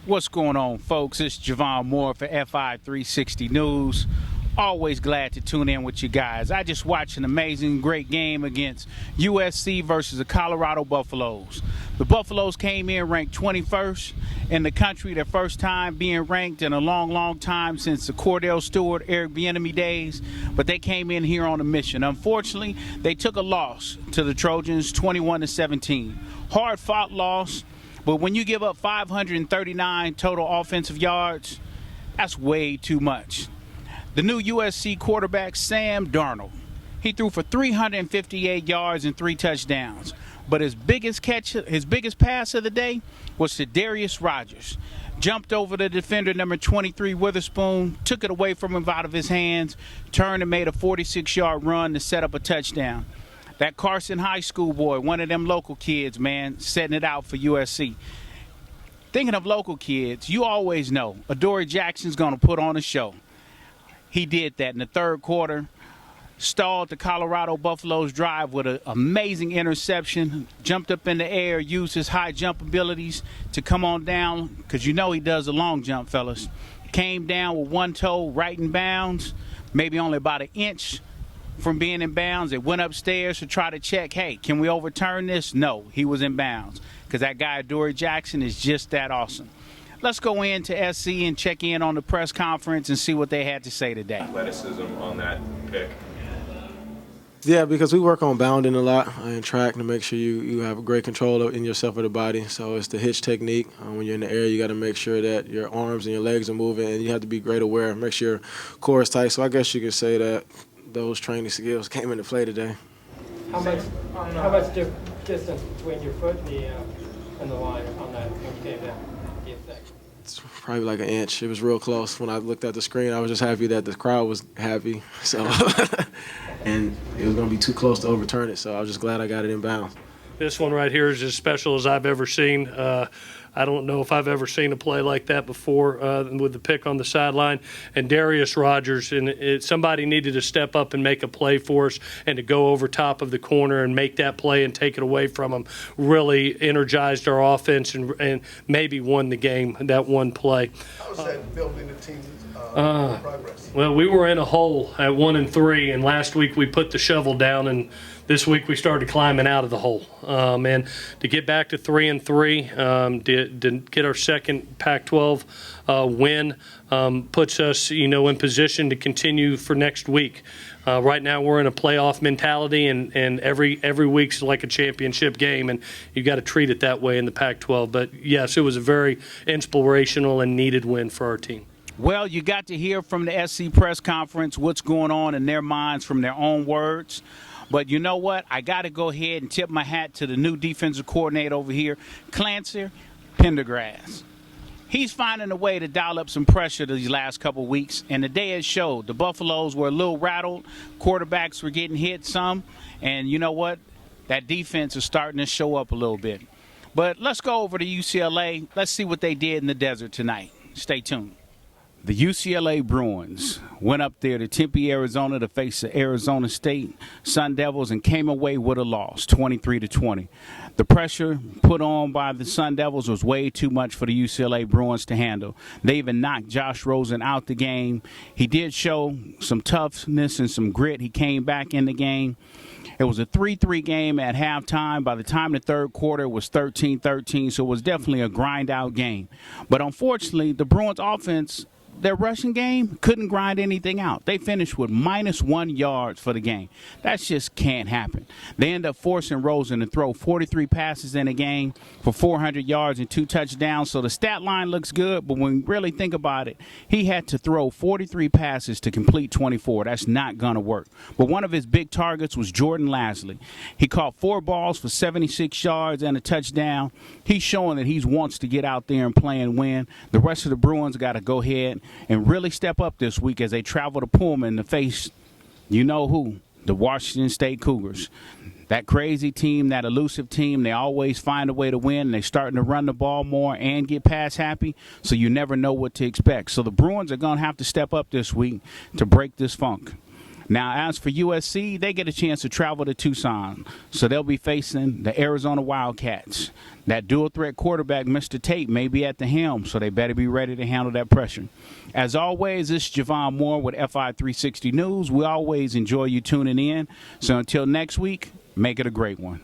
What's going on, folks? It's Javon Moore for FI 360 News. Always glad to tune in with you guys. I just watched an amazing, great game against USC versus the Colorado Buffaloes. The Buffaloes came in ranked 21st in the country, their first time being ranked in a long, long time since the Cordell Stewart, Eric Bieniemy days. But they came in here on a mission. Unfortunately, they took a loss to the Trojans, 21-17. Hard-fought loss. But when you give up 539 total offensive yards, that's way too much. The new USC quarterback, Sam Darnold, he threw for 358 yards and 3 touchdowns. But his biggest pass of the day was to Darius Rogers. Jumped over the defender, number 23, Witherspoon, took it away from him out of his hands, turned and made a 46-yard run to set up a touchdown. That Carson High School boy, one of them local kids, man, setting it out for USC. Thinking of local kids, you always know Adoree Jackson's going to put on a show. He did that in the third quarter, stalled the Colorado Buffaloes drive with an amazing interception, jumped up in the air, used his high jump abilities to come on down, because you know he does a long jump, fellas. Came down with one toe right in bounds, maybe only about an inch from being in bounds. It went upstairs to try to check, hey, can we overturn this? No, he was in bounds, because that guy, Adoree Jackson, is just that awesome. Let's go into SC and check in on the press conference and see what they had to say today. Athleticism on that pick. Yeah, because we work on bounding a lot in track to make sure you have great control in yourself of the body. So it's the hitch technique. When you're in the air, you got to make sure that your arms and your legs are moving, and you have to be great aware. Make sure your core is tight. So I guess you could say that those training skills came into play today. How much distance between your foot and the line on that when you came down? Do you think? It's probably like an inch. It was real close. When I looked at the screen, I was just happy that the crowd was happy. So, and it was going to be too close to overturn it. So I was just glad I got it in bounds. This one right here is as special as I've ever seen. I don't know if I've ever seen a play like that before with the pick on the sideline. And Darius Rogers, somebody needed to step up and make a play for us, and to go over top of the corner and make that play and take it away from him really energized our offense and maybe won the game, that one play. How was that building the team's progress? Well, we were in a hole at 1-3, and last week we put the shovel down, and this week we started climbing out of the hole. And to get back to 3-3, to get our second Pac-12 win puts us, in position to continue for next week. Right now we're in a playoff mentality, and every week's like a championship game, and you got to treat it that way in the Pac-12. But yes, it was a very inspirational and needed win for our team. Well, you got to hear from the SC press conference what's going on in their minds from their own words. But you know what? I got to go ahead and tip my hat to the new defensive coordinator over here, Clancy Pendergrass. He's finding a way to dial up some pressure these last couple weeks, and today it showed. The Buffaloes were a little rattled. Quarterbacks were getting hit some, and you know what? That defense is starting to show up a little bit. But let's go over to UCLA. Let's see what they did in the desert tonight. Stay tuned. The UCLA Bruins went up there to Tempe, Arizona to face the Arizona State Sun Devils and came away with a loss, 23-20. The pressure put on by the Sun Devils was way too much for the UCLA Bruins to handle. They even knocked Josh Rosen out the game. He did show some toughness and some grit. He came back in the game. It was a 3-3 game at halftime. By the time the third quarter, it was 13-13, so it was definitely a grind-out game. But unfortunately, the Bruins offense, their rushing game, couldn't grind anything out. They finished with -1 yards for the game. That just can't happen. They end up forcing Rosen to throw 43 passes in a game for 400 yards and 2 touchdowns. So the stat line looks good, but when we really think about it, he had to throw 43 passes to complete 24. That's not going to work. But one of his big targets was Jordan Lasley. He caught 4 balls for 76 yards and a touchdown. He's showing that he wants to get out there and play and win. The rest of the Bruins got to go ahead and really step up this week as they travel to Pullman to face, you know who, the Washington State Cougars. That crazy team, that elusive team, they always find a way to win. And they're starting to run the ball more and get pass happy, so you never know what to expect. So the Bruins are going to have to step up this week to break this funk. Now, as for USC, they get a chance to travel to Tucson, so they'll be facing the Arizona Wildcats. That dual threat quarterback, Mr. Tate, may be at the helm, so they better be ready to handle that pressure. As always, this is Javon Moore with FI 360 News. We always enjoy you tuning in. So until next week, make it a great one.